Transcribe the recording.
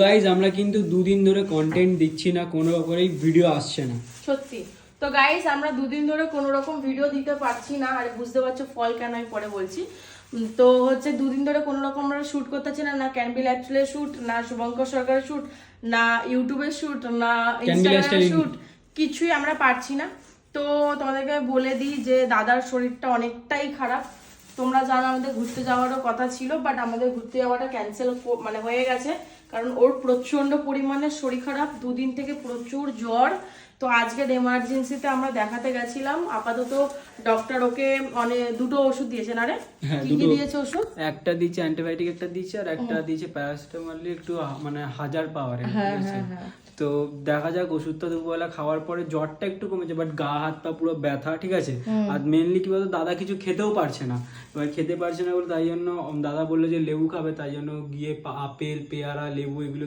Guys আমরা কিন্তু দুদিন ধরে কন্টেন্ট দিচ্ছি না, কোনো রকমের ভিডিও আসছে না সত্যি। তো গাইস আমরা দুদিন ধরে কোনো রকম ভিডিও দিতে পারছি না, আর বুঝতে পারছো ফল কেন আমি পরে বলছি। তো হচ্ছে দুদিন ধরে কোনো রকম আমরা শুট করতেছি না, না ক্যানবিল অ্যাকচুয়ালি শুট, না শুভঙ্কর সরকারের শুট, না ইউটিউবের শুট, না ইনস্টাগ্রামের শুট, কিছুই আমরা পারছি না। তো তোমাদেরকে বলে দিই যে দাদার শরীরটা অনেকটাই খারাপ। তোমরা জানো আমাদের ঘুরতে যাওয়ারও কথা ছিল, বাট আমাদের ঘুরতে যাওয়াটা ক্যান্সেল মানে হয়ে গেছে, কারণ ওর প্রচন্ড পরিমাণে শরীর খারাপ, দুদিন থেকে প্রচুর জ্বর। তো আজকের এমার্জেন্সিতে আমরা দেখাতে গেছিলাম। আপাতত ডক্টর ওকে দুটো ওষুধ দিয়েছে না রে? কি কি দিয়েছে ওষুধ? একটা দিয়েছে অ্যান্টিবায়োটিক, একটা দিয়েছে আর একটা দিয়েছে প্যারাসিটামল, একটু মানে 1000 পাওয়ারের। তো দেখা যাক, ওষুধটা দুপুরবেলা খাওয়ার পরে জ্বরটা একটু কমেছে, বাট গা হাত পা পুরো ব্যথা, ঠিক আছে। আর মেনলি কি বলতো, দাদা কিছু খেতেও পারছে না। এবার খেতে পারছে না বলে তাই জন্য দাদা বললো যে লেবু খাবে, তাই জন্য গিয়ে আপেল, পেয়ারা, লেবু এগুলো